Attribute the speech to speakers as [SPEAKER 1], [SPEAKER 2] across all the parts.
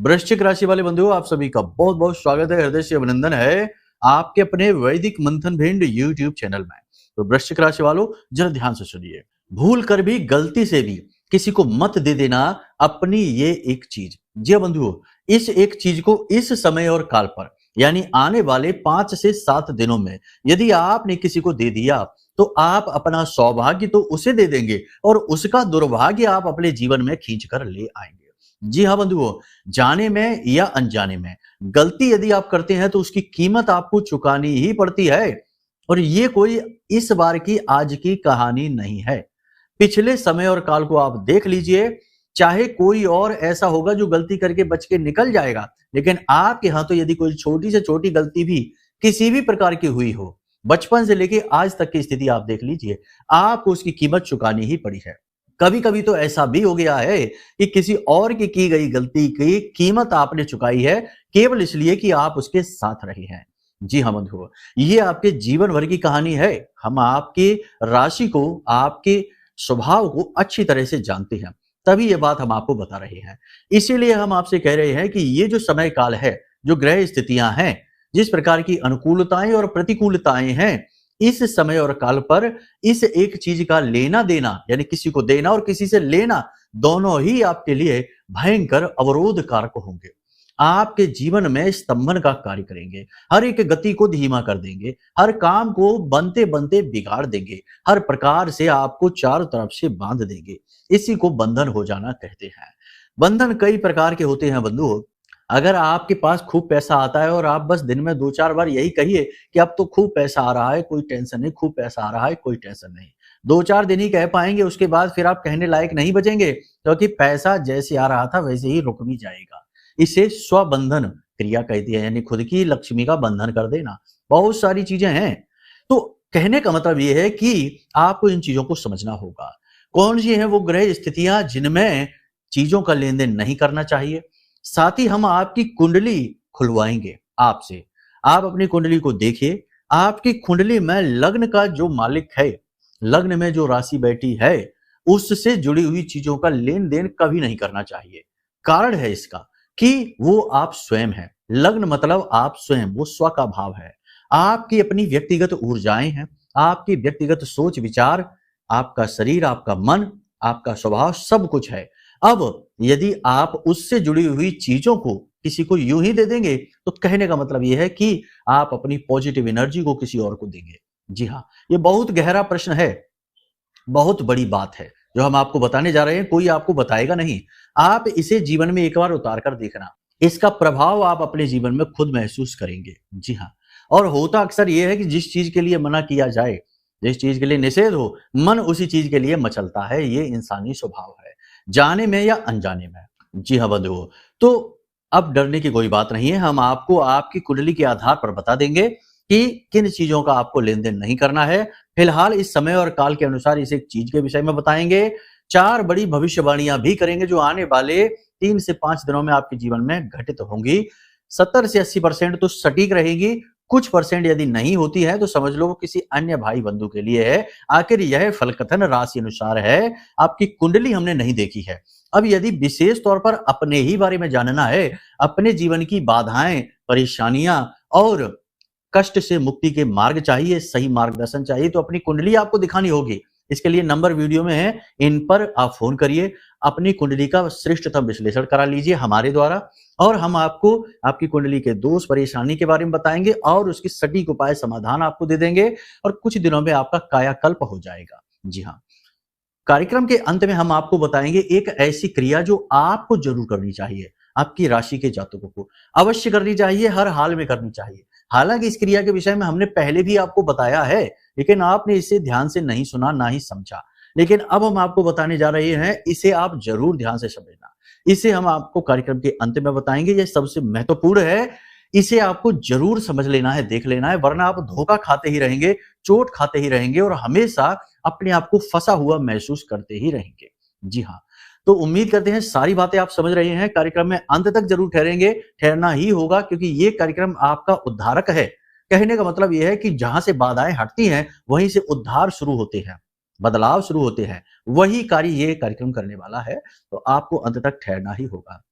[SPEAKER 1] वृश्चिक राशि वाले बंधुओं, आप सभी का बहुत बहुत स्वागत है, हृदय से अभिनंदन है आपके अपने वैदिक मंथन भिंड यूट्यूब चैनल में। तो वृश्चिक राशि वालों, जरा ध्यान से सुनिए। भूल कर भी, गलती से भी किसी को मत दे देना अपनी ये एक चीज। जी हाँ बंधुओं, इस एक चीज को इस समय और काल पर यानी आने वाले 5 से 7 दिनों में यदि आपने किसी को दे दिया तो आप अपना सौभाग्य तो उसे दे देंगे और उसका दुर्भाग्य आप अपने जीवन में खींच कर ले आएंगे। जी हाँ बंधुओं, जाने में या अनजाने में गलती यदि आप करते हैं तो उसकी कीमत आपको चुकानी ही पड़ती है। और ये कोई इस बार की आज की कहानी नहीं है। पिछले समय और काल को आप देख लीजिए, चाहे कोई और ऐसा होगा जो गलती करके बच के निकल जाएगा, लेकिन आपके यहाँ तो यदि कोई छोटी से छोटी गलती भी किसी भी प्रकार की हुई हो, बचपन से लेके आज तक की स्थिति आप देख लीजिए, आपको उसकी कीमत चुकानी ही पड़ी है। कभी कभी तो ऐसा भी हो गया है कि किसी और की गई गलती की कीमत आपने चुकाई है, केवल इसलिए कि आप उसके साथ रहे हैं। जी हाँ बंधुओं, ये आपके जीवन भर की कहानी है। हम आपके राशि को, आपके स्वभाव को अच्छी तरह से जानते हैं, तभी ये बात हम आपको बता रहे हैं। इसीलिए हम आपसे कह रहे हैं कि ये जो समय काल है, जो ग्रह स्थितियां हैं, जिस प्रकार की अनुकूलताएं और प्रतिकूलताएं हैं, इस समय और काल पर इस एक चीज का लेना देना यानी किसी को देना और किसी से लेना, दोनों ही आपके लिए भयंकर अवरोध कारक होंगे। आपके जीवन में स्तंभन का कार्य करेंगे, हर एक गति को धीमा कर देंगे, हर काम को बनते बनते बिगाड़ देंगे, हर प्रकार से आपको चारों तरफ से बांध देंगे। इसी को बंधन हो जाना कहते हैं। बंधन कई प्रकार के होते हैं बंधुओं। अगर आपके पास खूब पैसा आता है और आप बस दिन में 2-4 बार यही कहिए कि अब तो खूब पैसा आ रहा है, कोई टेंशन नहीं, खूब पैसा आ रहा है, कोई टेंशन नहीं। 2-4 दिन ही कह पाएंगे, उसके बाद फिर आप कहने लायक नहीं बचेंगे, क्योंकि पैसा जैसे आ रहा था वैसे ही रुक भी जाएगा। इसे स्वबंधन क्रिया कहती है, यानी खुद की लक्ष्मी का बंधन कर देना। बहुत सारी चीजें हैं। तो कहने का मतलब यह है कि आपको इन चीजों को समझना होगा। कौन सी है वो ग्रह स्थितियां जिनमें चीजों का लेन देन नहीं करना चाहिए। साथ ही हम आपकी कुंडली खुलवाएंगे आपसे। आप अपनी कुंडली को देखिए, आपकी कुंडली में लग्न का जो मालिक है, लग्न में जो राशि बैठी है, उससे जुड़ी हुई चीजों का लेन देन कभी नहीं करना चाहिए। कारण है इसका कि वो आप स्वयं हैं। लग्न मतलब आप स्वयं, वो स्व का भाव है। आपकी अपनी व्यक्तिगत ऊर्जाएं हैं, आपकी व्यक्तिगत सोच विचार, आपका शरीर, आपका मन, आपका स्वभाव, सब कुछ है। अब यदि आप उससे जुड़ी हुई चीजों को किसी को यूं ही दे देंगे तो कहने का मतलब यह है कि आप अपनी पॉजिटिव एनर्जी को किसी और को देंगे। जी हाँ, ये बहुत गहरा प्रश्न है, बहुत बड़ी बात है जो हम आपको बताने जा रहे हैं। कोई आपको बताएगा नहीं, आप इसे जीवन में एक बार उतार कर देखना, इसका प्रभाव आप अपने जीवन में खुद महसूस करेंगे। जी हाँ, और होता अक्सर यह है कि जिस चीज के लिए मना किया जाए, जिस चीज के लिए निषेध हो, मन उसी चीज के लिए मचलता है। ये इंसानी स्वभाव है, जाने में या अनजाने में। जी हाँ बंधुओं, तो अब डरने की कोई बात नहीं है। हम आपको आपकी कुंडली के आधार पर बता देंगे कि किन चीजों का आपको लेन देन नहीं करना है। फिलहाल इस समय और काल के अनुसार इस एक चीज के विषय में बताएंगे। 4 बड़ी भविष्यवाणियां भी करेंगे जो आने वाले 3 से 5 दिनों में आपके जीवन में घटित होंगी। 70 से 80% तो सटीक रहेगी, कुछ परसेंट यदि नहीं होती है तो समझ लो वो किसी अन्य भाई बंधु के लिए है। आखिर यह फलकथन राशि अनुसार है, आपकी कुंडली हमने नहीं देखी है। अब यदि विशेष तौर पर अपने ही बारे में जानना है, अपने जीवन की बाधाएं, परेशानियां और कष्ट से मुक्ति के मार्ग चाहिए, सही मार्गदर्शन चाहिए, तो अपनी कुंडली आपको दिखानी होगी। इसके लिए नंबर वीडियो में है, इन पर आप फोन करिए, अपनी कुंडली का श्रेष्ठतम विश्लेषण करा लीजिए हमारे द्वारा, और हम आपको आपकी कुंडली के दोष परेशानी के बारे में बताएंगे और उसकी सटीक उपाय समाधान आपको दे देंगे और कुछ दिनों में आपका कायाकल्प हो जाएगा। जी हाँ, कार्यक्रम के अंत में हम आपको बताएंगे एक ऐसी क्रिया जो आपको जरूर करनी चाहिए, आपकी राशि के जातकों को अवश्य करनी चाहिए, हर हाल में करनी चाहिए। हालांकि इस क्रिया के विषय में हमने पहले भी आपको बताया है, लेकिन आपने इसे ध्यान से नहीं सुना, ना ही समझा। लेकिन अब हम आपको बताने जा रहे हैं, इसे आप जरूर ध्यान से समझना। इसे हम आपको कार्यक्रम के अंत में बताएंगे, यह सबसे महत्वपूर्ण है। इसे आपको जरूर समझ लेना है, देख लेना है, वरना आप धोखा खाते ही रहेंगे, चोट खाते ही रहेंगे और हमेशा अपने आप को फंसा हुआ महसूस करते ही रहेंगे। जी हाँ, तो उम्मीद करते हैं सारी बातें आप समझ रहे हैं। कार्यक्रम में अंत तक जरूर ठहरेंगे, ठहरना ही होगा, क्योंकि ये कार्यक्रम आपका उद्धारक है। कहने का मतलब यह है कि जहां से बाधाएं हटती हैं वहीं से उद्धार शुरू होते हैं, बदलाव शुरू होते हैं। वही कार्य ये कार्यक्रम करने वाला है, तो आपको अंत तक ठहरना ही होगा।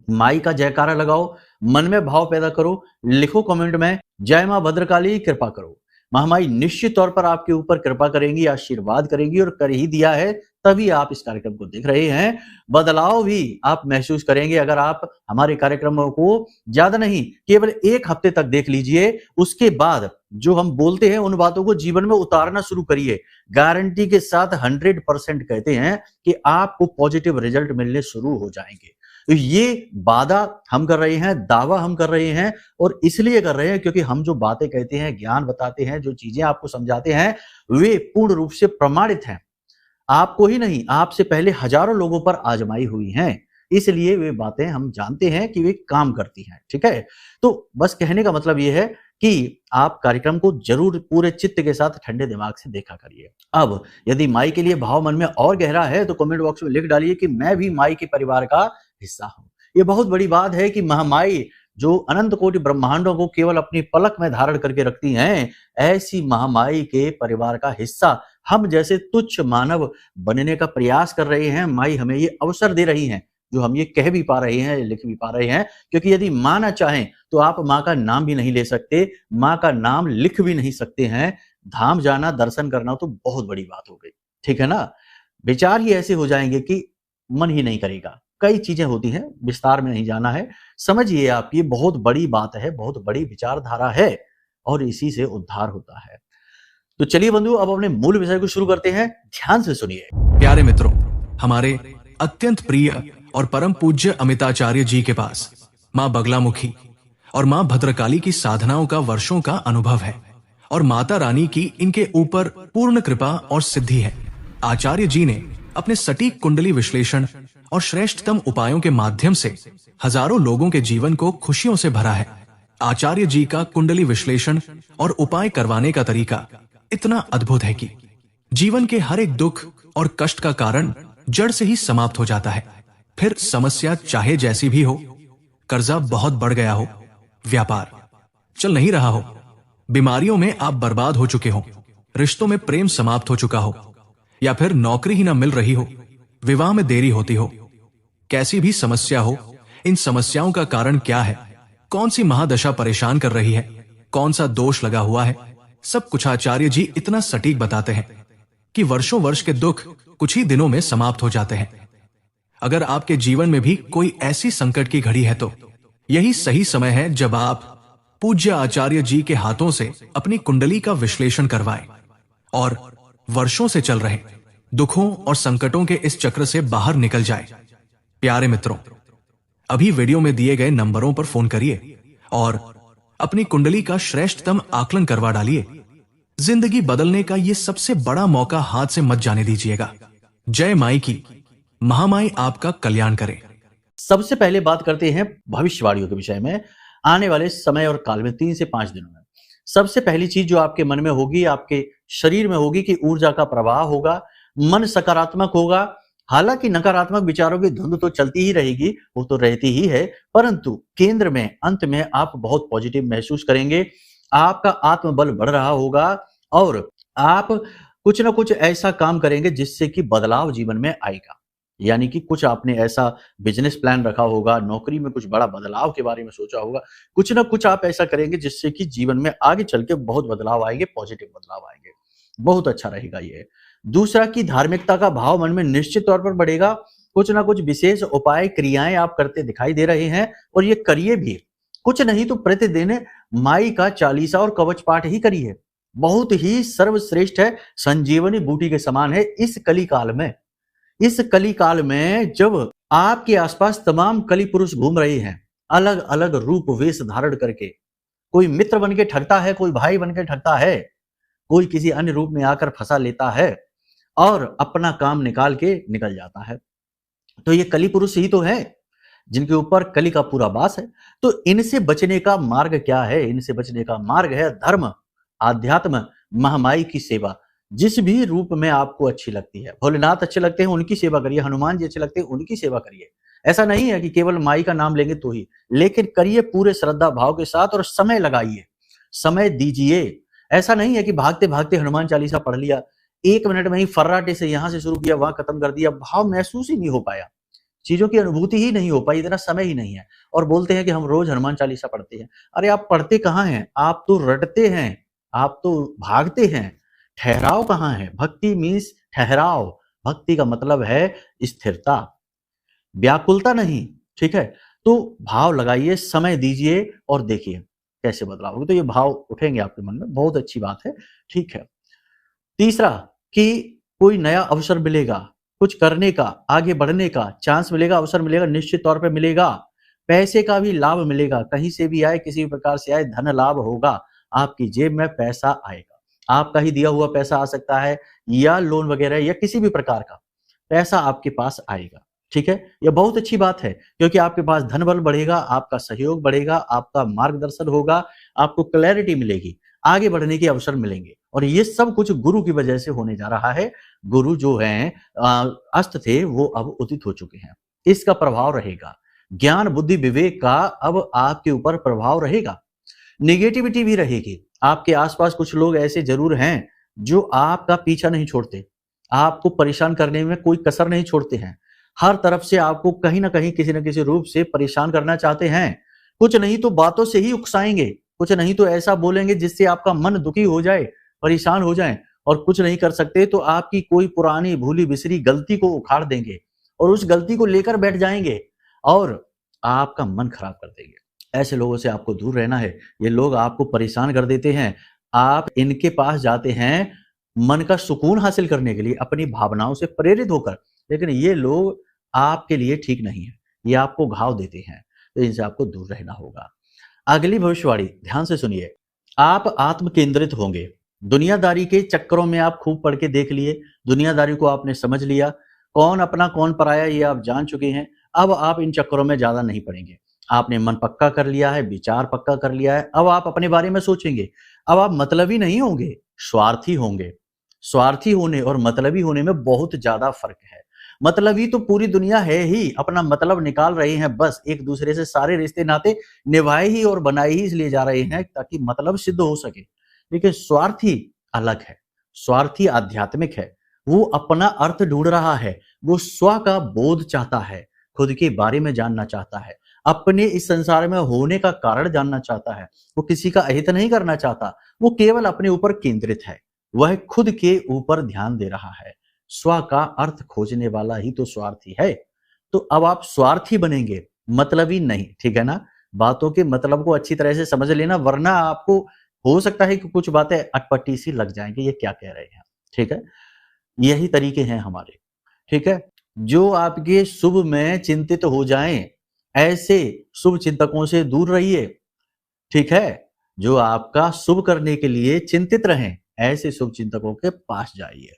[SPEAKER 1] माई का जयकारा लगाओ, मन में भाव पैदा करो, लिखो कमेंट में जय मां भद्रकाली कृपा करो। महामाई निश्चित तौर पर आपके ऊपर कृपा करेंगी, आशीर्वाद करेंगी और कर ही दिया है, तभी आप इस कार्यक्रम को देख रहे हैं। बदलाव भी आप महसूस करेंगे अगर आप हमारे कार्यक्रमों को ज्यादा नहीं केवल 1 हफ्ते तक देख लीजिए। उसके बाद जो हम बोलते हैं उन बातों को जीवन में उतारना शुरू करिए। गारंटी के साथ 100% कहते हैं कि आपको पॉजिटिव रिजल्ट मिलने शुरू हो जाएंगे। तो ये वादा हम कर रहे हैं, दावा हम कर रहे हैं और इसलिए कर रहे हैं क्योंकि हम जो बातें कहते हैं, ज्ञान बताते हैं, जो चीजें आपको समझाते हैं, वे पूर्ण रूप से प्रमाणित हैं। आपको ही नहीं, आपसे पहले हजारों लोगों पर आजमाई हुई हैं। इसलिए वे बातें हम जानते हैं कि वे काम करती हैं। ठीक है? तो बस कहने का मतलब ये है कि आप कार्यक्रम को जरूर पूरे चित्त के साथ ठंडे दिमाग से देखा करिए। अब यदि माई के लिए भाव मन में और गहरा है तो कमेंट बॉक्स में लिख डालिए कि मैं भी माई के परिवार का हिस्सा हूं। ये बहुत बड़ी बात है कि महामाई जो अनंत कोटि ब्रह्मांडों को केवल अपनी पलक में धारण करके रखती हैं, ऐसी महामाई के परिवार का हिस्सा हम जैसे तुच्छ मानव बनने का प्रयास कर रहे हैं। माई हमें ये अवसर दे रही हैं, जो हम ये कह भी पा रहे हैं, लिख भी पा रहे हैं, क्योंकि यदि मां ना चाहें तो आप मां का नाम भी नहीं ले सकते, मां का नाम लिख भी नहीं सकते हैं। धाम जाना, दर्शन करना तो बहुत बड़ी बात हो गई। ठीक है ना? विचार ही ऐसे हो जाएंगे कि मन ही नहीं करेगा। कई चीजें होती हैं, विस्तार में नहीं जाना है। समझिए आप, ये बहुत बड़ी बात है, बहुत बड़ी विचारधारा है और इसी से उद्धार होता है। तो चलिए बंधु, अब अपने मूल विषय को शुरू करते हैं। ध्यान से सुनिए।
[SPEAKER 2] प्यारे मित्रों, हमारे अत्यंत प्रिय और परम पूज्य अमिताचार्य जी के पास माँ बगलामुखी और माँ भद्रकाली की साधनाओं का वर्षों का अनुभव है और माता रानी की इनके ऊपर पूर्ण कृपा और सिद्धि है। आचार्य जी ने अपने सटीक कुंडली विश्लेषण और श्रेष्ठतम उपायों के माध्यम से हजारों लोगों के जीवन को खुशियों से भरा है। आचार्य जी का कुंडली विश्लेषण और उपाय करवाने का तरीका इतना अद्भुत है कि जीवन के हर एक दुख और कष्ट का कारण जड़ से ही समाप्त हो जाता है। फिर समस्या चाहे जैसी भी हो, कर्जा बहुत बढ़ गया हो, व्यापार चल नहीं रहा हो, बीमारियों में आप बर्बाद हो चुके हो, रिश्तों में प्रेम समाप्त हो चुका हो, या फिर नौकरी ही ना मिल रही हो, विवाह में देरी होती हो, कैसी भी समस्या हो, इन समस्याओं का कारण क्या है, कौन सी महादशा परेशान कर रही है, कौन सा दोष लगा हुआ है, सब कुछ आचार्य जी इतना सटीक बताते हैं कि वर्षों वर्ष के दुख कुछ ही दिनों में समाप्त हो जाते हैं। अगर आपके जीवन में भी कोई ऐसी संकट की घड़ी है तो यही सही समय है जब आप पूज्य आचार्य जी के हाथों से अपनी कुंडली का विश्लेषण करवाएं और वर्षों से चल रहे दुखों और संकटों के इस चक्र से बाहर निकल जाए। प्यारे मित्रों, अभी वीडियो में दिए गए नंबरों पर फोन करिए और अपनी कुंडली का श्रेष्ठतम आकलन करवा डालिए। जिंदगी बदलने का ये सबसे बड़ा मौका हाथ से मत जाने दीजिएगा। जय माई की, महामाई आपका कल्याण करे।
[SPEAKER 1] सबसे पहले बात करते हैं भविष्यवाणियों के विषय में। आने वाले समय और काल में 3 से 5 दिनों में सबसे पहली चीज जो आपके मन में होगी, आपके शरीर में होगी कि ऊर्जा का प्रवाह होगा, मन सकारात्मक होगा। हालांकि नकारात्मक विचारों की धुंध तो चलती ही रहेगी, वो तो रहती ही है, परंतु केंद्र में अंत में आप बहुत पॉजिटिव महसूस करेंगे। आपका आत्मबल बढ़ रहा होगा और आप कुछ ना कुछ ऐसा काम करेंगे जिससे कि बदलाव जीवन में आएगा। यानी कि कुछ आपने ऐसा बिजनेस प्लान रखा होगा, नौकरी में कुछ बड़ा बदलाव के बारे में सोचा होगा, कुछ ना कुछ आप ऐसा करेंगे जिससे कि जीवन में आगे चल के बहुत बदलाव आएंगे, पॉजिटिव बदलाव आएंगे। बहुत अच्छा रहेगा ये। दूसरा कि धार्मिकता का भाव मन में निश्चित तौर पर बढ़ेगा। कुछ ना कुछ विशेष उपाय, क्रियाएं आप करते दिखाई दे रहे हैं और ये करिए भी। कुछ नहीं तो प्रतिदिन माई का चालीसा और कवच पाठ ही करिए। बहुत ही सर्वश्रेष्ठ है, संजीवनी बूटी के समान है इस कली काल में। इस कली काल में जब आपके आसपास तमाम कली पुरुष घूम रहे हैं, अलग अलग रूप वेश धारण करके, कोई मित्र बन के ठगता है, कोई भाई बन के ठगता है, कोई किसी अन्य रूप में आकर फंसा लेता है और अपना काम निकाल के निकल जाता है। तो ये कली पुरुष ही तो है जिनके ऊपर कली का पूरा वास है। तो इनसे बचने का मार्ग क्या है? इनसे बचने का मार्ग है धर्म, आध्यात्म, महामाई की सेवा। जिस भी रूप में आपको अच्छी लगती है, भोलेनाथ अच्छे लगते हैं उनकी सेवा करिए, हनुमान जी अच्छे लगते हैं उनकी सेवा करिए। ऐसा नहीं है कि केवल माई का नाम लेंगे तो ही, लेकिन करिए पूरे श्रद्धा भाव के साथ और समय लगाइए, समय दीजिए। ऐसा नहीं है कि भागते भागते हनुमान चालीसा पढ़ लिया, 1 मिनट में ही फर्राटे से यहां से शुरू किया, वहां खत्म कर दिया, भाव महसूस ही नहीं हो पाया। चीजों की अनुभूति ही नहीं हो पाई, इतना समय ही नहीं है। और बोलते हैं कि हम रोज हनुमान चालीसा पढ़ते हैं। अरे आप पढ़ते कहाँ हैं? आप तो रटते हैं, आप तो भागते हैं। ठहराव कहाँ है? भक्ति मीन्स ठहराव। भक्ति का मतलब है स्थिरता, व्याकुलता नहीं। ठीक है, तो भाव लगाइए, समय दीजिए और देखिए कैसे बदलाव होगा। तो ये भाव उठेंगे आपके मन में, बहुत अच्छी बात है। ठीक है, तीसरा कि कोई नया अवसर मिलेगा, कुछ करने का, आगे बढ़ने का चांस मिलेगा, अवसर मिलेगा, निश्चित तौर पे मिलेगा। पैसे का भी लाभ मिलेगा, कहीं से भी आए, किसी भी प्रकार से आए, धन लाभ होगा। आपकी जेब में पैसा आएगा, आपका ही दिया हुआ पैसा आ सकता है, या लोन वगैरह या किसी भी प्रकार का पैसा आपके पास आएगा। ठीक है, यह बहुत अच्छी बात है, क्योंकि आपके पास धन बल बढ़ेगा, आपका सहयोग बढ़ेगा, आपका मार्गदर्शन होगा, आपको क्लैरिटी मिलेगी, आगे बढ़ने के अवसर मिलेंगे। और ये सब कुछ गुरु की वजह से होने जा रहा है। गुरु जो हैं अस्त थे, वो अब उदित हो चुके हैं। इसका प्रभाव रहेगा, ज्ञान बुद्धि विवेक का अब आपके ऊपर प्रभाव रहेगा। निगेटिविटी भी रहेगी। आपके आसपास कुछ लोग ऐसे जरूर हैं जो आपका पीछा नहीं छोड़ते, आपको परेशान करने में कोई कसर नहीं छोड़ते हैं। हर तरफ से आपको कहीं ना कहीं किसी न किसी रूप से परेशान करना चाहते हैं। कुछ नहीं तो बातों से ही उकसाएंगे, कुछ नहीं तो ऐसा बोलेंगे जिससे आपका मन दुखी हो जाए, परेशान हो जाए। और कुछ नहीं कर सकते तो आपकी कोई पुरानी भूली बिसरी गलती को उखाड़ देंगे और उस गलती को लेकर बैठ जाएंगे और आपका मन खराब कर देंगे। ऐसे लोगों से आपको दूर रहना है। ये लोग आपको परेशान कर देते हैं। आप इनके पास जाते हैं मन का सुकून हासिल करने के लिए, अपनी भावनाओं से प्रेरित होकर, लेकिन ये लोग आपके लिए ठीक नहीं है, ये आपको घाव देते हैं, तो इनसे आपको दूर रहना होगा। अगली भविष्यवाणी ध्यान से सुनिए। आप आत्म केंद्रित होंगे। दुनियादारी के चक्करों में आप खूब पढ़ के देख लिए, दुनियादारी को आपने समझ लिया, कौन अपना कौन पराया ये आप जान चुके हैं। अब आप इन चक्करों में ज्यादा नहीं पड़ेंगे। आपने मन पक्का कर लिया है, विचार पक्का कर लिया है। अब आप अपने बारे में सोचेंगे। अब आप मतलबी नहीं होंगे, स्वार्थी होंगे। स्वार्थी होने और मतलबी होने में बहुत ज्यादा फर्क है। मतलबी तो पूरी दुनिया है ही, अपना मतलब निकाल रहे हैं, बस एक दूसरे से सारे रिश्ते नाते निभाए ही और बनाए ही इसलिए जा रहे हैं ताकि मतलब सिद्ध हो सके। लेकिन स्वार्थी अलग है, स्वार्थी आध्यात्मिक है। वो अपना अर्थ ढूंढ रहा है, वो स्व का बोध चाहता है, खुद के बारे में जानना चाहता है, अपने इस संसार में होने का कारण जानना चाहता है। वो किसी का अहित नहीं करना चाहता, वो केवल अपने ऊपर केंद्रित है, वह खुद के ऊपर ध्यान दे रहा है। स्व का अर्थ खोजने वाला ही तो स्वार्थी है। तो अब आप स्वार्थी बनेंगे, मतलबी नहीं। ठीक है ना, बातों के मतलब को अच्छी तरह से समझ लेना, वरना आपको हो सकता है कि कुछ बातें अटपटी सी लग जाएंगी, ये क्या कह रहे हैं। ठीक है, यही तरीके हैं हमारे। ठीक है, जो आपके शुभ में चिंतित हो जाएं, ऐसे शुभ चिंतकों से दूर रहिए। ठीक है, जो आपका शुभ करने के लिए चिंतित रहें, ऐसे शुभ चिंतकों के पास जाइए।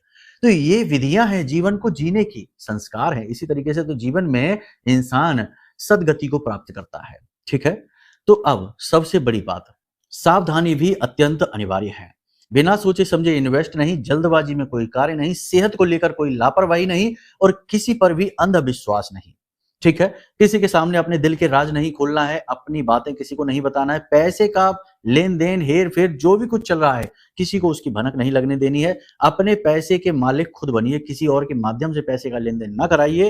[SPEAKER 1] तो ये विधियां हैं जीवन को जीने की, संस्कार है। इसी तरीके से तो जीवन में इंसान सदगति को प्राप्त करता है। ठीक है, तो अब सबसे बड़ी बात, सावधानी भी अत्यंत अनिवार्य है। बिना सोचे समझे इन्वेस्ट नहीं, जल्दबाजी में कोई कार्य नहीं, सेहत को लेकर कोई लापरवाही नहीं और किसी पर भी अंधविश्वास नहीं। ठीक है, किसी के सामने अपने दिल के राज नहीं खोलना है, अपनी बातें किसी को नहीं बताना है। पैसे का लेन देन, हेर फेर, जो भी कुछ चल रहा है, किसी को उसकी भनक नहीं लगने देनी है। अपने पैसे के मालिक खुद बनिए, किसी और के माध्यम से पैसे का लेन देन ना कराइए।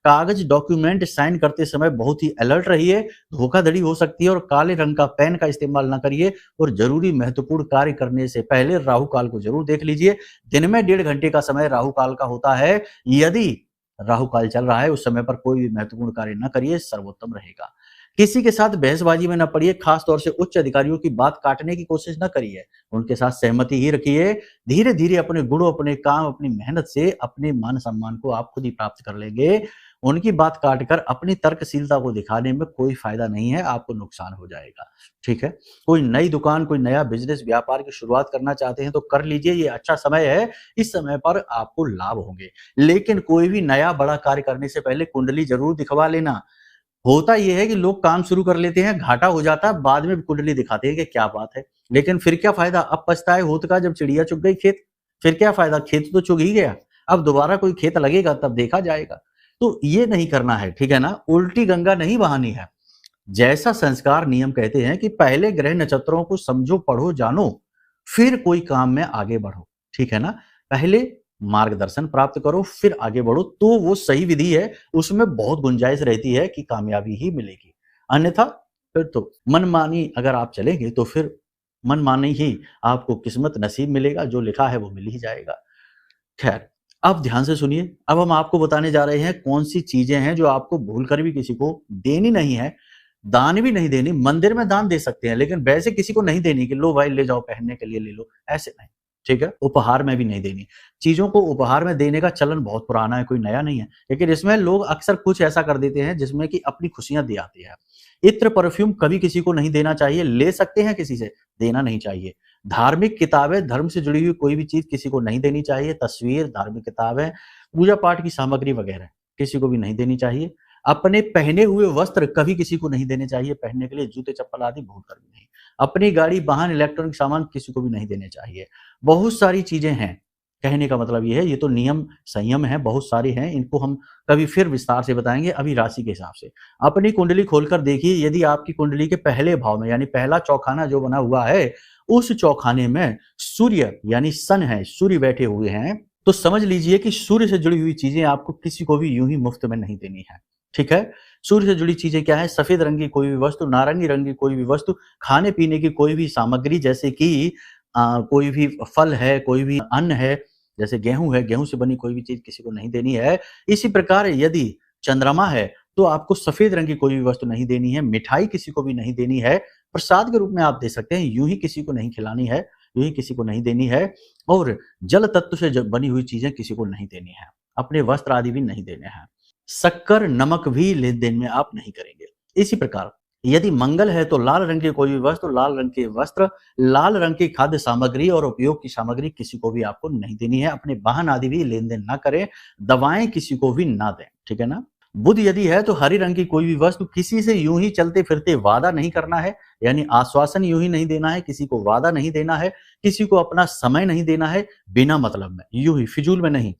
[SPEAKER 1] कागज डॉक्यूमेंट साइन करते समय बहुत ही अलर्ट रहिए, धोखाधड़ी हो सकती है। और काले रंग का पेन का इस्तेमाल ना करिए। और जरूरी महत्वपूर्ण कार्य करने से पहले राहु काल को जरूर देख लीजिए। दिन में 1.5 घंटे का समय राहु काल का होता है। यदि राहु काल चल रहा है, उस समय पर कोई भी महत्वपूर्ण कार्य न करिए, सर्वोत्तम रहेगा। किसी के साथ बहसबाजी में न पड़िए, खास तौर से उच्च अधिकारियों की बात काटने की कोशिश न करिए, उनके साथ सहमति ही रखिए। धीरे धीरे अपने गुणों, अपने काम, अपनी मेहनत से अपने मान सम्मान को आप खुद ही प्राप्त कर लेंगे। उनकी बात काटकर अपनी तर्कशीलता को दिखाने में कोई फायदा नहीं है, आपको नुकसान हो जाएगा। ठीक है, कोई नई दुकान, कोई नया बिजनेस, व्यापार की शुरुआत करना चाहते हैं तो कर लीजिए, ये अच्छा समय है। इस समय पर आपको लाभ होंगे। लेकिन कोई भी नया बड़ा कार्य करने से पहले कुंडली जरूर दिखवा लेना। होता यह है कि लोग काम शुरू कर लेते हैं, घाटा हो जाता है, बाद में कुंडली दिखाते हैं कि क्या बात है। लेकिन फिर क्या फायदा, अब पछताए होत का जब चिड़िया चुग गई खेत। फिर क्या फायदा, खेत तो चुग ही गया, अब दोबारा कोई खेत लगेगा तब देखा जाएगा। तो ये नहीं करना है। ठीक है ना, उल्टी गंगा नहीं बहानी है। जैसा संस्कार नियम कहते हैं कि पहले ग्रह नक्षत्रों को समझो, पढ़ो, जानो, फिर कोई काम में आगे बढ़ो। ठीक है ना, पहले मार्गदर्शन प्राप्त करो, फिर आगे बढ़ो, तो वो सही विधि है, उसमें बहुत गुंजाइश रहती है कि कामयाबी ही मिलेगी। अन्यथा फिर तो मनमानी अगर आप चलेंगे तो फिर मनमानी ही आपको किस्मत नसीब मिलेगा, जो लिखा है वो मिल ही जाएगा। खैर, अब ध्यान से सुनिए, अब हम आपको बताने जा रहे हैं कौन-सी चीज़ें हैं जो आपको भूल कर भी किसी को देनी नहीं है, दान भी नहीं देनी। मंदिर में दान दे सकते हैं, लेकिन वैसे किसी को नहीं देनी कि लो भाई ले जाओ पहनने के लिए ले लो, ऐसे नहीं, ठीक है? उपहार में भी नहीं देनी। चीज़ों को उपहार में देने का चलन बहुत पुराना है, कोई नया नहीं है, लेकिन इसमें लोग अक्सर कुछ ऐसा कर देते हैं जिसमें कि अपनी खुशियाँ दे आते हैं। इत्र, परफ्यूम कभी किसी को नहीं देना चाहिए, ले सकते हैं किसी से, देना नहीं चाहिए। धार्मिक किताबें, धर्म से जुड़ी हुई कोई भी चीज़ किसी को नहीं देनी चाहिए, तस्वीर, धार्मिक किताबें, पूजा-पाठ की सामग्री वगैरह किसी को भी नहीं देनी चाहिए। अपने पहने हुए वस्त्र कभी किसी को नहीं देने चाहिए पहनने के लिए, जूते-चप्पल आदि भूलकर भी नहीं। अपनी गाड़ी, वाहन, इलेक्ट्रॉनिक सामान किसी को भी नहीं देने चाहिए। बहुत सारी चीज़ें हैं, कहने का मतलब ये है, ये तो नियम, संयम है, बहुत सारे हैं, इनको हम कभी फिर विस्तार से बताएँगे, अभी राशि के हिसाब से। अपनी कुंडली खोलकर देखिए, यदि आपकी कुंडली के पहले भाव में यानी पहला चौखाना जो बना हुआ है, उस चौखाने में सूर्य यानी सन है, सूर्य बैठे हुए हैं, तो समझ लीजिए कि सूर्य से जुड़ी हुई चीज़ें आपको किसी को भी यूँ ही मुफ्त में नहीं देनी है, ठीक है? सूर्य से जुड़ी चीज़ें क्या है? सफ़ेद रंग की कोई भी वस्तु, नारंगी रंग की कोई भी वस्तु, खाने-पीने की कोई भी सामग्री जैसे कि कोई भी फल है, कोई भी अन्न है, जैसे गेहूँ है, गेहूँ से बनी कोई भी चीज़ किसी को नहीं देनी है। इसी प्रकार यदि चंद्रमा है, तो आपको सफ़ेद रंग की कोई भी वस्तु नहीं देनी है, मिठाई किसी को भी नहीं देनी है, प्रसाद के रूप में आप दे सकते हैं, यूँ ही किसी को नहीं खिलानी है, यूँ ही किसी को नहीं देनी है और जल तत्व से ज बनी हुई चीज़ें किसी को नहीं देनी है, अपने वस्त्र आदि भी नहीं देने हैं। शक्कर, नमक भी लेन-देन में आप नहीं करेंगे। इसी प्रकार यदि मंगल है तो लाल रंग की कोई भी वस्तु, लाल रंग के वस्त्र, लाल रंग की खाद्य सामग्री और उपयोग की सामग्री किसी को भी आपको नहीं देनी है। अपने वाहन आदि भी लेन-देन ना करें, दवाएँ किसी को भी ना दें, ठीक है ना? बुध यदि है तो हरे रंग की कोई भी वस्तु किसी से यूँ ही चलते-फिरते वादा नहीं करना है, यानी आश्वासन यूँ ही नहीं देना है, किसी को वादा नहीं देना है, किसी को अपना समय नहीं देना है बिना मतलब में, यूँ ही फिजूल में नहीं।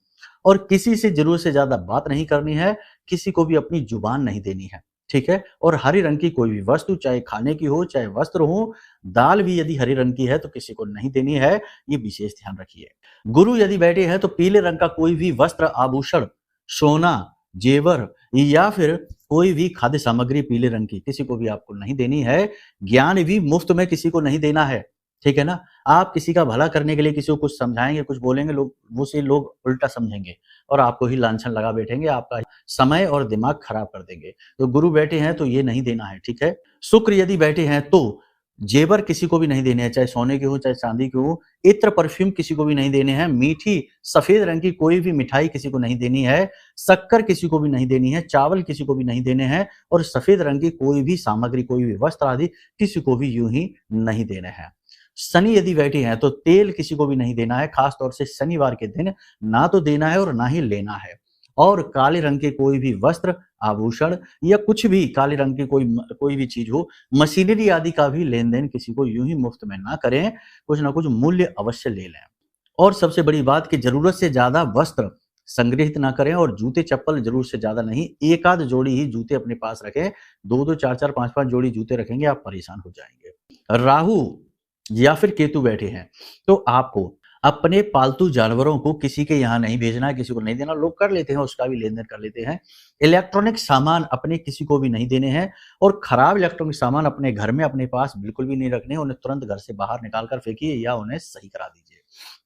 [SPEAKER 1] और किसी से ज़रूरत से ज़्यादा बात नहीं करनी है, किसी को भी अपनी जुबान नहीं देनी है, ठीक है? और हरे रंग की कोई भी वस्तु चाहे खाने की हो, चाहे वस्त्र हो, दाल भी यदि हरे रंग की है तो किसी को नहीं देनी है, ये विशेष ध्यान रखिए। गुरु यदि बैठे हैं तो पीले रंग का कोई भी वस्त्र, आभूषण, सोना, जेवर या फिर कोई भी खाद्य सामग्री पीले रंग की किसी को भी आपको नहीं देनी है। ज्ञान भी मुफ्त में किसी को नहीं देना है, ठीक है ना? आप किसी का भला करने के लिए किसी को कुछ समझाएँगे, कुछ बोलेंगे, लोग उसे लोग उल्टा समझेंगे और आपको ही लांछन लगा बैठेंगे, आपका समय और दिमाग खराब कर देंगे। तो गुरु बैठे हैं तो ये नहीं देना है, ठीक है? शुक्र यदि बैठे हैं तो जेवर किसी को भी नहीं देने हैं, चाहे सोने के हो, चाहे चांदी के हो। इत्र, परफ्यूम किसी को भी नहीं देने हैं। मीठी सफ़ेद रंग की कोई भी मिठाई किसी को नहीं देनी है। शक्कर किसी को भी नहीं देनी है, चावल किसी को भी नहीं देने हैं और सफ़ेद रंग की कोई भी सामग्री, कोई भी वस्त्र आदि किसी को भी यूँ ही नहीं देने हैं। शनि यदि बैठे हैं तो तेल किसी को भी नहीं देना है, खास तौर से शनिवार के दिन ना तो देना है और ना ही लेना है। और काले रंग के कोई भी वस्त्र, आभूषण या कुछ भी काले रंग की कोई भी चीज़ हो, मशीनरी आदि का भी लेन-देन किसी को यूँ ही मुफ्त में ना करें, कुछ ना कुछ मूल्य अवश्य ले लें। और सबसे बड़ी बात कि ज़रूरत से ज़्यादा वस्त्र संग्रहित ना करें और जूते-चप्पल ज़रूरत से ज़्यादा नहीं, एक आध जोड़ी ही जूते अपने पास रखें। 2-2, 4-4, 5-5 जोड़ी जूते रखेंगे, आप परेशान हो जाएँगे। राहु या फिर केतु बैठे हैं, तो आपको अपने पालतू जानवरों को किसी के यहाँ नहीं भेजना है, किसी को नहीं देना। लोग कर लेते हैं, उसका भी लेन-देन कर लेते हैं। इलेक्ट्रॉनिक सामान अपने किसी को भी नहीं देने हैं और खराब इलेक्ट्रॉनिक सामान अपने घर में अपने पास बिल्कुल भी नहीं रखने, उन्हें तुरंत घर से बाहर निकाल कर फेंकिए या उन्हें सही करा दीजिए।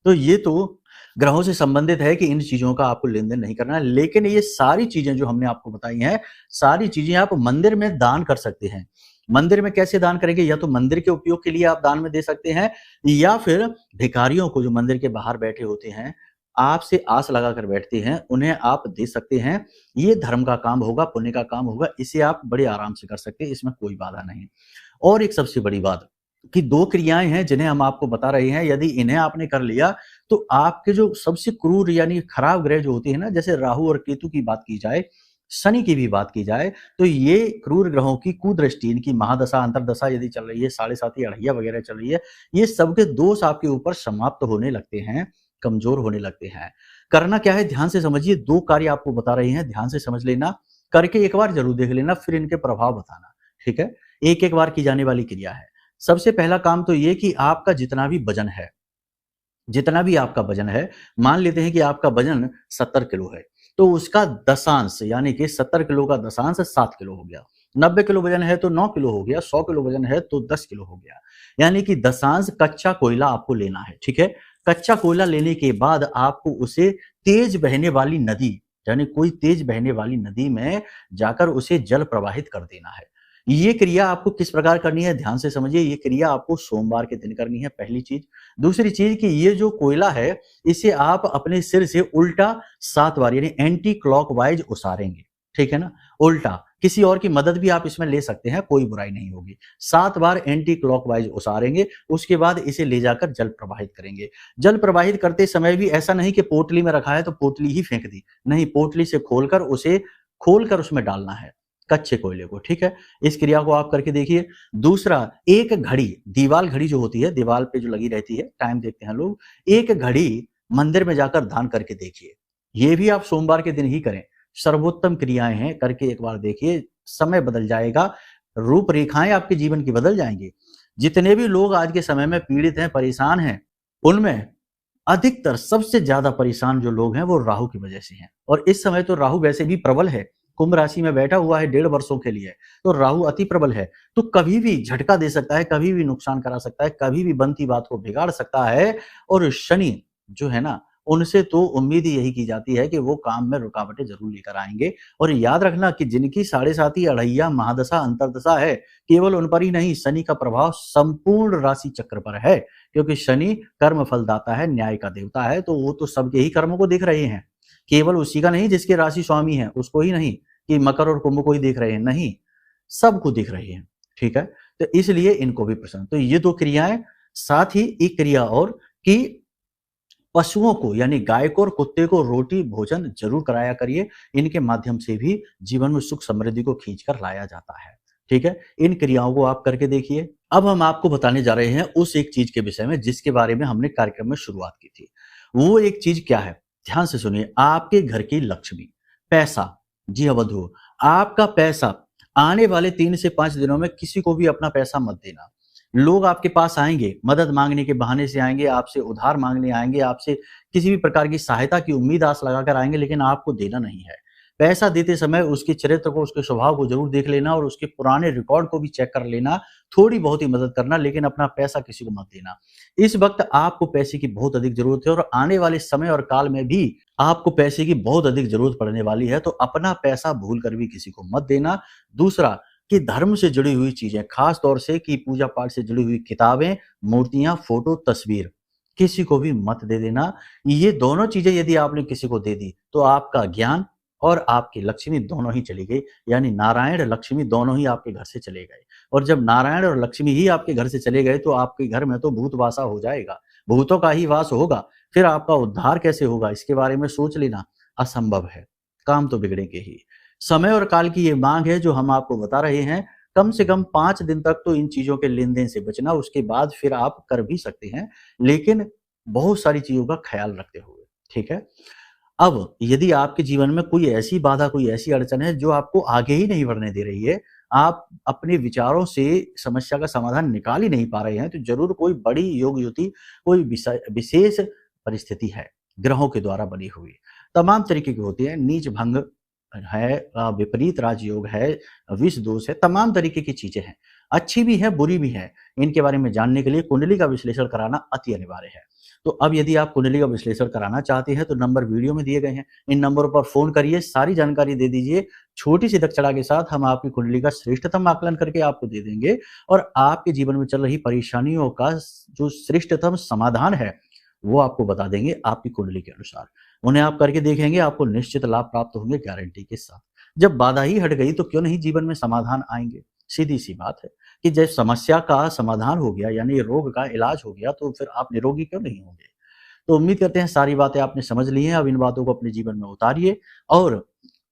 [SPEAKER 1] तो ये तो ग्रहों से संबंधित है कि इन चीज़ों का आपको लेन-देन नहीं करना है, लेकिन ये सारी चीज़ें जो हमने आपको बताई हैं, सारी चीज़ें आप मंदिर में दान कर सकते हैं। मंदिर में कैसे दान करेंगे? या तो मंदिर के उपयोग के लिए आप दान में दे सकते हैं या फिर भिखारियों को जो मंदिर के बाहर बैठे होते हैं, आपसे आस लगाकर बैठते हैं, उन्हें आप दे सकते हैं। ये धर्म का काम होगा, पुण्य का काम होगा, इसे आप बड़े आराम से कर सकते हैं, इसमें कोई बाधा नहीं। और एक सबसे बड़ी बात कि 2 क्रियाएँ हैं जिन्हें हम आपको बता रहे हैं, यदि इन्हें आपने कर लिया तो आपके जो सबसे क्रूर यानी खराब ग्रह जो होते हैं ना, जैसे राहु और केतु की बात की जाए, शनि की भी बात की जाए, तो ये क्रूर ग्रहों की कुदृष्टि, इनकी महादशा, अंतर्दशा यदि चल रही है, साढ़े साती, अढ़ैया वगैरह चल रही है, ये सबके दोष आपके ऊपर समाप्त होने लगते हैं, कमज़ोर होने लगते हैं। करना क्या है? ध्यान से समझिए, 2 कार्य आपको बता रहे हैं, ध्यान से समझ लेना, करके एक बार ज़रूर देख लेना, फिर इनके प्रभाव बताना, ठीक है? एक-एक बार की जाने वाली क्रिया है। सबसे पहला काम तो ये कि आपका जितना भी वज़न है, जितना भी आपका वजन है, मान लेते हैं कि आपका वजन 70 किलो है, तो उसका दशांश यानी कि 70 किलो का दशांश 7 किलो हो गया। 90 किलो वजन है तो 9 किलो हो गया, 100 किलो वजन है तो 10 किलो हो गया। यानी कि दशांश कच्चा कोयला आपको लेना है, ठीक है? कच्चा कोयला लेने के बाद आपको उसे तेज बहने वाली नदी, यानी कोई तेज बहने वाली नदी में जाकर उसे जल प्रवाहित कर देना है। ये क्रिया आपको किस प्रकार करनी है, ध्यान से समझिए। ये क्रिया आपको सोमवार के दिन करनी है, पहली चीज। दूसरी चीज कि ये जो कोयला है, इसे आप अपने सिर से उल्टा 7 बार यानी एंटी क्लॉकवाइज उसारेंगे, ठीक है ना? उल्टा। किसी और की मदद भी आप इसमें ले सकते हैं, कोई बुराई नहीं होगी। 7 बार एंटी क्लॉकवाइज उसारेंगे, उसके बाद इसे ले जाकर जल प्रवाहित करेंगे। जल प्रवाहित करते समय भी ऐसा नहीं कि पोटली में रखा है तो पोटली ही फेंक दी, नहीं, पोटली से खोलकर उसमें डालना है कच्चे कोयले को, ठीक है? इस क्रिया को आप करके देखिए। दूसरा, एक घड़ी, दीवाल घड़ी जो होती है, दीवाल पे जो लगी रहती है, टाइम देखते हैं लोग, एक घड़ी मंदिर में जाकर दान करके देखिए। ये भी आप सोमवार के दिन ही करें। सर्वोत्तम क्रियाएं हैं, करके एक बार देखिए, समय बदल जाएगा, रूपरेखाएं आपके जीवन की बदल जाएंगी। जितने भी लोग आज के समय में पीड़ित हैं, परेशान हैं, उनमें अधिकतर सबसे ज्यादा परेशान जो लोग हैं वो राहु की वजह से हैं। और इस समय तो राहु वैसे भी प्रबल है, कुंभ राशि में बैठा हुआ है 1.5 वर्षों के लिए, तो राहु अति प्रबल है, तो कभी भी झटका दे सकता है, कभी भी नुकसान करा सकता है, कभी भी बनती बात को बिगाड़ सकता है। और शनि जो है ना, उनसे तो उम्मीद ही यही की जाती है कि वो काम में रुकावटें जरूर लेकर आएंगे। और याद रखना कि जिनकी 7.5 अढ़ैया महादशा अंतरदशा है, केवल उन पर ही नहीं, शनि का प्रभाव संपूर्ण राशि चक्र पर है, क्योंकि शनि कर्म फलदाता है, न्याय का देवता है, तो वो तो सबके ही कर्मों को देख रहे हैं, केवल उसी का नहीं जिसके राशि स्वामी है उसको ही नहीं, कि मकर और कुंभ को ही देख रहे हैं, नहीं, सबको देख रहे हैं, ठीक है? तो इसलिए इनको भी पसंद। तो ये 2 क्रियाएं, साथ ही एक क्रिया और कि पशुओं को यानी गाय को और कुत्ते को रोटी भोजन जरूर कराया करिए। इनके माध्यम से भी जीवन में सुख समृद्धि को खींचकर लाया जाता है, ठीक है? इन क्रियाओं को आप करके देखिए। अब हम आपको बताने जा रहे हैं उस एक चीज के विषय में जिसके बारे में हमने कार्यक्रम में शुरुआत की थी। वो एक चीज क्या है, ध्यान से सुनिए। आपके घर की लक्ष्मी, पैसा, जी हाँ बंधु, आपका पैसा आने वाले 3 से 5 दिनों में किसी को भी अपना पैसा मत देना। लोग आपके पास आएंगे, मदद मांगने के बहाने से आएंगे, आपसे उधार मांगने आएंगे, आपसे किसी भी प्रकार की सहायता की उम्मीद आस लगाकर आएंगे, लेकिन आपको देना नहीं है। पैसा देते समय उसके चरित्र को, उसके स्वभाव को जरूर देख लेना और उसके पुराने रिकॉर्ड को भी चेक कर लेना, थोड़ी बहुत ही मदद करना, लेकिन अपना पैसा किसी को मत देना। इस वक्त आपको पैसे की बहुत अधिक जरूरत है और आने वाले समय और काल में भी आपको पैसे की बहुत अधिक जरूरत पड़ने वाली है, तो अपना पैसा भूल कर भी किसी को मत देना। दूसरा, कि धर्म से जुड़ी हुई चीजें, खास तौर से कि पूजा पाठ से जुड़ी हुई किताबें, मूर्तियां, फोटो, तस्वीर किसी को भी मत दे देना। ये दोनों चीजें यदि आपने किसी को दे दी तो आपका ज्ञान और आपकी लक्ष्मी दोनों ही चली गई, यानी नारायण लक्ष्मी दोनों ही आपके घर से चले गए। और जब नारायण और लक्ष्मी ही आपके घर से चले गए तो आपके घर में तो भूत वासा हो जाएगा, भूतों का ही वास होगा। फिर आपका उद्धार कैसे होगा, इसके बारे में सोच लेना, असंभव है, काम तो बिगड़ेंगे ही। समय और काल की ये मांग है जो हम आपको बता रहे हैं। कम से कम 5 दिन तक तो इन चीजों के लेन देन से बचना, उसके बाद फिर आप कर भी सकते हैं, लेकिन बहुत सारी चीजों का ख्याल रखते हुए, ठीक है? अब यदि आपके जीवन में कोई ऐसी बाधा, कोई ऐसी अड़चन है जो आपको आगे ही नहीं बढ़ने दे रही है, आप अपने विचारों से समस्या का समाधान निकाल ही नहीं पा रहे हैं, तो जरूर कोई बड़ी योग युति, कोई विशेष परिस्थिति है ग्रहों के द्वारा बनी हुई। तमाम तरीके की होती है, नीच भंग है, विपरीत राजयोग है, विष दोष है, तमाम तरीके की चीजें हैं, अच्छी भी है, बुरी भी है। इनके बारे में जानने के लिए कुंडली का विश्लेषण कराना अति अनिवार्य है। तो अब यदि आप कुंडली का विश्लेषण कराना चाहते हैं तो नंबर वीडियो में दिए गए हैं, इन नंबरों पर फोन करिए, सारी जानकारी दे दीजिए। छोटी सी दक्षता के साथ हम आपकी कुंडली का श्रेष्ठतम आकलन करके आपको दे देंगे और आपके जीवन में चल रही परेशानियों का जो श्रेष्ठतम समाधान है वो आपको बता देंगे आपकी कुंडली के अनुसार। उन्हें आप करके देखेंगे, आपको निश्चित लाभ प्राप्त होंगे गारंटी के साथ। जब बाधा ही हट गई तो क्यों नहीं जीवन में समाधान आएंगे। सीधी सी बात है कि जब समस्या का समाधान हो गया, यानी रोग का इलाज हो गया, तो फिर आप निरोगी क्यों नहीं होंगे। तो उम्मीद करते हैं सारी बातें आपने समझ ली हैं। अब इन बातों को अपने जीवन में उतारिए और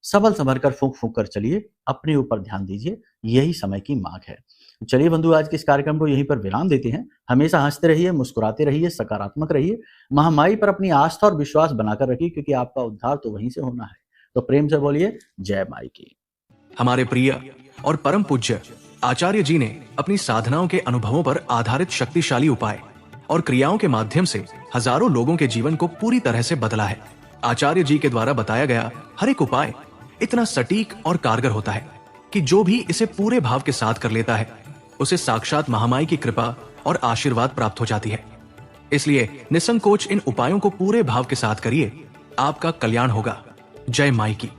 [SPEAKER 1] सबल संभल कर फूंक फूंक कर चलिए, अपने ऊपर ध्यान दीजिए, यही समय की मांग है। चलिए बंधु, आज के इस कार्यक्रम को यहीं पर विराम देते हैं। हमेशा हंसते रहिए, मुस्कुराते रहिए, सकारात्मक रहिए, महामाई पर अपनी आस्था और विश्वास बनाकर रखिए, क्योंकि आपका उद्धार तो वहीं से होना है। तो प्रेम से बोलिए जय माई की।
[SPEAKER 2] हमारे प्रिय और परम पूज्य आचार्य जी ने अपनी साधनाओं के अनुभवों पर आधारित शक्तिशाली उपाय और क्रियाओं के माध्यम से हजारों लोगों के जीवन को पूरी तरह से बदला है। आचार्य जी के द्वारा बताया गया हर एक उपाय इतना सटीक और कारगर होता है कि जो भी इसे पूरे भाव के साथ कर लेता है उसे साक्षात महामाई की कृपा और आशीर्वाद प्राप्त हो जाती है। इसलिए निसंकोच इन उपायों को पूरे भाव के साथ करिए, आपका कल्याण होगा। जय माई की।